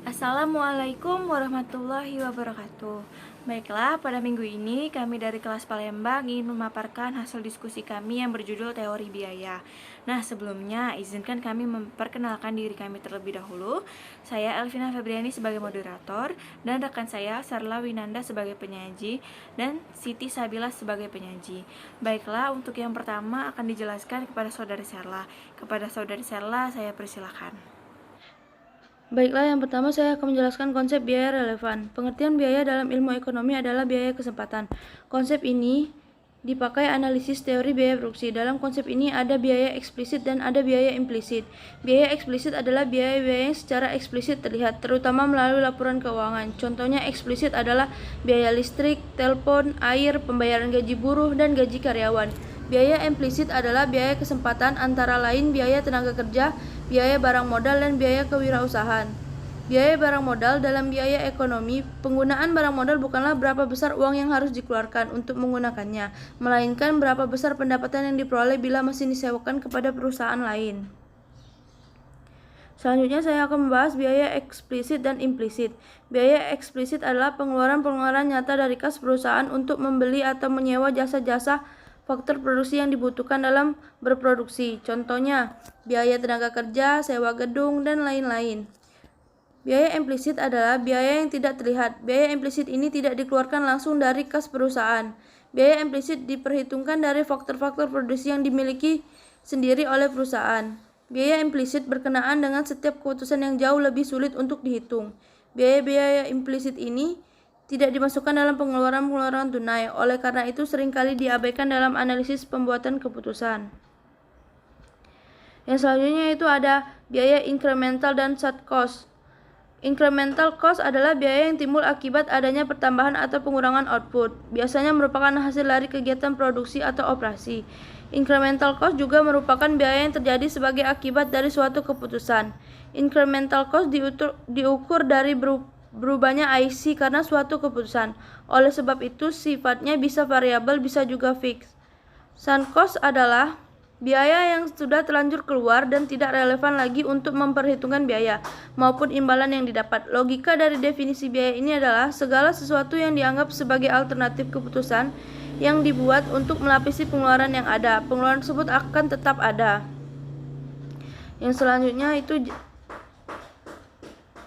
Assalamualaikum warahmatullahi wabarakatuh. Baiklah, pada minggu ini kami dari kelas Palembang ingin memaparkan hasil diskusi kami yang berjudul teori biaya. Nah, sebelumnya izinkan kami memperkenalkan diri kami terlebih dahulu. Saya Elvina Febriani sebagai moderator dan rekan saya Sarla Winanda sebagai penyaji dan Siti Sabila sebagai penyaji. Baiklah, untuk yang pertama akan dijelaskan kepada saudari Sarla. Kepada saudari Sarla saya persilakan. Baiklah, yang pertama saya akan menjelaskan konsep biaya relevan. Pengertian biaya dalam ilmu ekonomi adalah biaya kesempatan. Konsep ini dipakai analisis teori biaya produksi. Dalam konsep ini ada biaya eksplisit dan ada biaya implisit. Biaya eksplisit adalah biaya-biaya yang secara eksplisit terlihat, terutama melalui laporan keuangan. Contohnya eksplisit adalah biaya listrik, telepon, air, pembayaran gaji buruh, dan gaji karyawan. Biaya implisit adalah biaya kesempatan antara lain biaya tenaga kerja, biaya barang modal, dan biaya kewirausahaan. Biaya barang modal dalam biaya ekonomi, penggunaan barang modal bukanlah berapa besar uang yang harus dikeluarkan untuk menggunakannya, melainkan berapa besar pendapatan yang diperoleh bila mesin disewakan kepada perusahaan lain. Selanjutnya saya akan membahas biaya eksplisit dan implisit. Biaya eksplisit adalah pengeluaran-pengeluaran nyata dari kas perusahaan untuk membeli atau menyewa jasa-jasa faktor produksi yang dibutuhkan dalam berproduksi. Contohnya, biaya tenaga kerja, sewa gedung, dan lain-lain. Biaya implisit adalah biaya yang tidak terlihat. Biaya implisit ini tidak dikeluarkan langsung dari kas perusahaan. Biaya implisit diperhitungkan dari faktor-faktor produksi yang dimiliki sendiri oleh perusahaan. Biaya implisit berkenaan dengan setiap keputusan yang jauh lebih sulit untuk dihitung. Biaya-biaya implisit ini tidak dimasukkan dalam pengeluaran-pengeluaran tunai, oleh karena itu seringkali diabaikan dalam analisis pembuatan keputusan. Yang selanjutnya itu ada biaya incremental dan sunk cost. Incremental cost adalah biaya yang timbul akibat adanya pertambahan atau pengurangan output, biasanya merupakan hasil dari kegiatan produksi atau operasi. Incremental cost juga merupakan biaya yang terjadi sebagai akibat dari suatu keputusan. Incremental cost diukur dari berubahnya IC karena suatu keputusan. Oleh sebab itu, sifatnya bisa variabel, bisa juga fix. Sunk cost adalah biaya yang sudah terlanjur keluar dan tidak relevan lagi untuk memperhitungkan biaya maupun imbalan yang didapat. Logika dari definisi biaya ini adalah segala sesuatu yang dianggap sebagai alternatif keputusan yang dibuat untuk melapisi pengeluaran yang ada. Pengeluaran tersebut akan tetap ada. Yang selanjutnya itu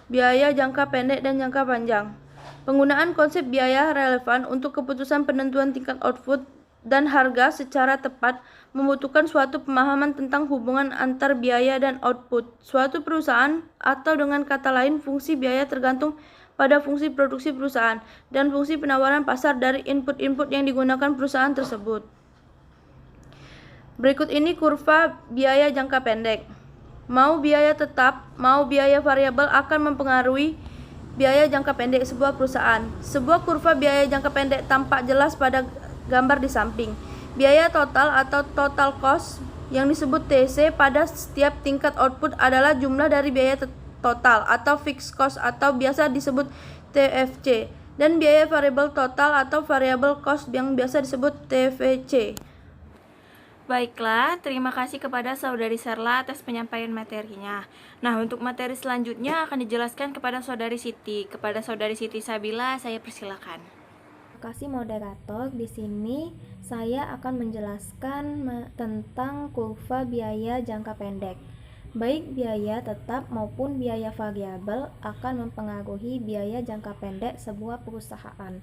biaya jangka pendek dan jangka panjang. Penggunaan konsep biaya relevan untuk keputusan penentuan tingkat output dan harga secara tepat membutuhkan suatu pemahaman tentang hubungan antar biaya dan output suatu perusahaan, atau dengan kata lain fungsi biaya tergantung pada fungsi produksi perusahaan dan fungsi penawaran pasar dari input-input yang digunakan perusahaan tersebut. Berikut ini kurva biaya jangka pendek. Mau biaya tetap, mau biaya variabel akan mempengaruhi biaya jangka pendek sebuah perusahaan. Sebuah kurva biaya jangka pendek tampak jelas pada gambar di samping. Biaya total atau total cost yang disebut TC pada setiap tingkat output adalah jumlah dari biaya total atau fixed cost atau biasa disebut TFC, dan biaya variabel total atau variable cost yang biasa disebut TVC. Baiklah, terima kasih kepada saudari Sarla atas penyampaian materinya. Nah, untuk materi selanjutnya akan dijelaskan kepada saudari Siti. Kepada saudari Siti Sabila, saya persilakan. Terima kasih moderator. Di sini saya akan menjelaskan tentang kurva biaya jangka pendek. Baik biaya tetap maupun biaya variabel akan mempengaruhi biaya jangka pendek sebuah perusahaan.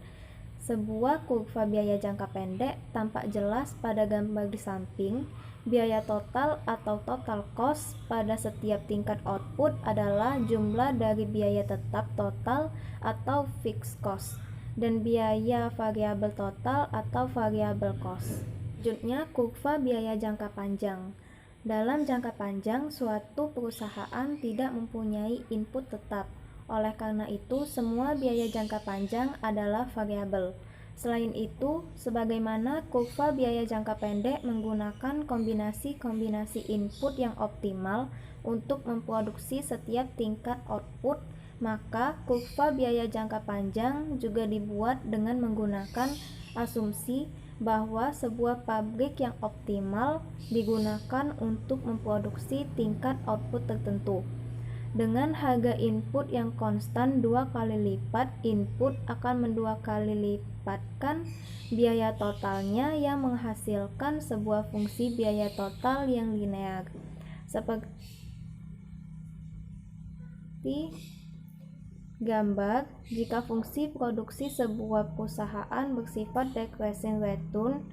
Sebuah kurva biaya jangka pendek tampak jelas pada gambar di samping. Biaya total atau total cost pada setiap tingkat output adalah jumlah dari biaya tetap total atau fixed cost dan biaya variabel total atau variable cost. Selanjutnya, kurva biaya jangka panjang. Dalam jangka panjang, suatu perusahaan tidak mempunyai input tetap. Oleh karena itu, semua biaya jangka panjang adalah variabel. Selain itu, sebagaimana kurva biaya jangka pendek menggunakan kombinasi-kombinasi input yang optimal untuk memproduksi setiap tingkat output, maka kurva biaya jangka panjang juga dibuat dengan menggunakan asumsi bahwa sebuah pabrik yang optimal digunakan untuk memproduksi tingkat output tertentu. Dengan harga input yang konstan 2 kali lipat, input akan mendua kali lipatkan biaya totalnya yang menghasilkan sebuah fungsi biaya total yang linear. Seperti gambar, jika fungsi produksi sebuah perusahaan bersifat decreasing return,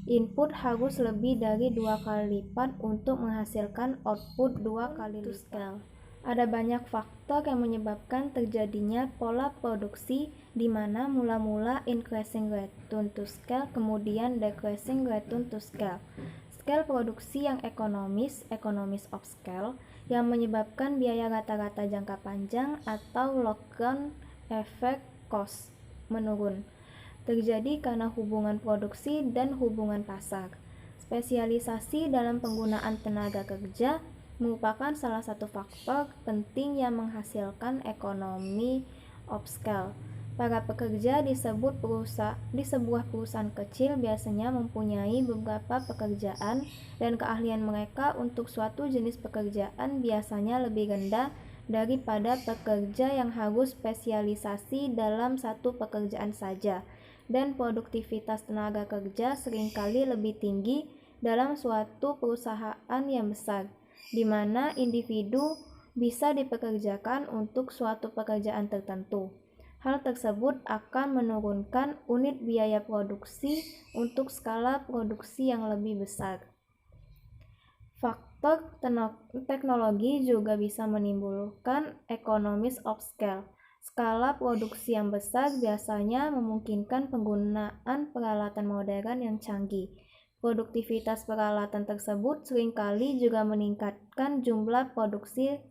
input harus lebih dari 2 kali lipat untuk menghasilkan output 2 kali lipat. Ada banyak faktor yang menyebabkan terjadinya pola produksi di mana mula-mula increasing return to scale, kemudian decreasing return to scale. Skala produksi yang ekonomis, economies of scale, yang menyebabkan biaya rata-rata jangka panjang atau lock-on effect cost menurun, terjadi karena hubungan produksi dan hubungan pasar. Spesialisasi dalam penggunaan tenaga kerja merupakan salah satu faktor penting yang menghasilkan ekonomi of scale. Para pekerja di sebuah perusahaan kecil biasanya mempunyai beberapa pekerjaan dan keahlian mereka untuk suatu jenis pekerjaan biasanya lebih rendah daripada pekerja yang harus spesialisasi dalam satu pekerjaan saja, dan produktivitas tenaga kerja seringkali lebih tinggi dalam suatu perusahaan yang besar, di mana individu bisa dipekerjakan untuk suatu pekerjaan tertentu. Hal tersebut akan menurunkan unit biaya produksi untuk skala produksi yang lebih besar. Faktor teknologi juga bisa menimbulkan economies of scale. Skala produksi yang besar biasanya memungkinkan penggunaan peralatan modern yang canggih. Produktivitas peralatan tersebut seringkali juga meningkatkan jumlah produksi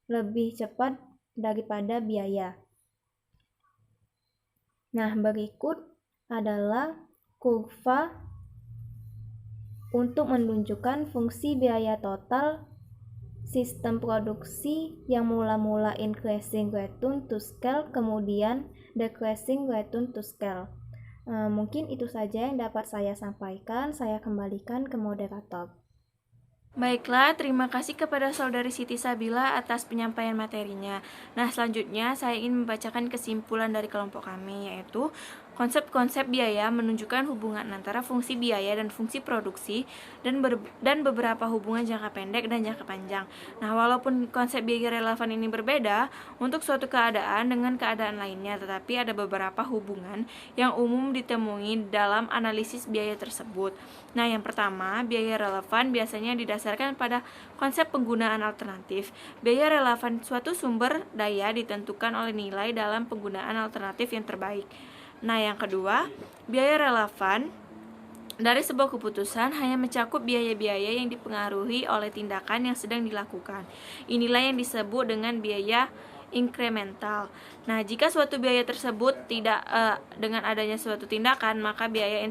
lebih cepat daripada biaya. Nah, berikut adalah kurva untuk menunjukkan fungsi biaya total sistem produksi yang mula-mula increasing return to scale, kemudian decreasing return to scale. Mungkin itu saja yang dapat saya sampaikan. Saya kembalikan ke moderator. Baiklah, terima kasih kepada Saudari Siti Sabila atas penyampaian materinya. Nah, selanjutnya saya ingin membacakan kesimpulan dari kelompok kami, yaitu konsep-konsep biaya menunjukkan hubungan antara fungsi biaya dan fungsi produksi dan beberapa hubungan jangka pendek dan jangka panjang. Nah, walaupun konsep biaya relevan ini berbeda untuk suatu keadaan dengan keadaan lainnya, tetapi ada beberapa hubungan yang umum ditemui dalam analisis biaya tersebut. Nah, yang pertama, biaya relevan biasanya didasarkan pada konsep penggunaan alternatif. Biaya relevan suatu sumber daya ditentukan oleh nilai dalam penggunaan alternatif yang terbaik. Nah, yang kedua, biaya relevan dari sebuah keputusan hanya mencakup biaya-biaya yang dipengaruhi oleh tindakan yang sedang dilakukan. Inilah yang disebut dengan biaya inkremental. Nah, jika suatu biaya tersebut tidak dengan adanya suatu tindakan, maka biaya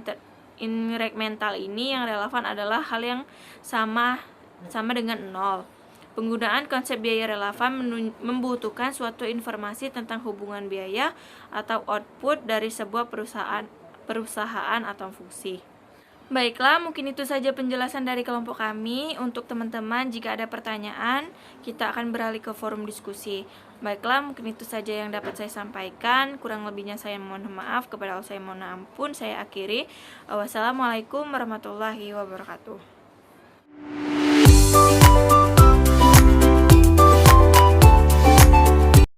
inkremental ini yang relevan adalah hal yang sama dengan nol. Penggunaan konsep biaya relevan membutuhkan suatu informasi tentang hubungan biaya atau output dari sebuah perusahaan atau fungsi. Baiklah, mungkin itu saja penjelasan dari kelompok kami. Untuk teman-teman, jika ada pertanyaan, kita akan beralih ke forum diskusi. Baiklah, mungkin itu saja yang dapat saya sampaikan. Kurang lebihnya saya mohon maaf, kepada Allah saya mohon ampun. Saya akhiri. Wassalamualaikum warahmatullahi wabarakatuh.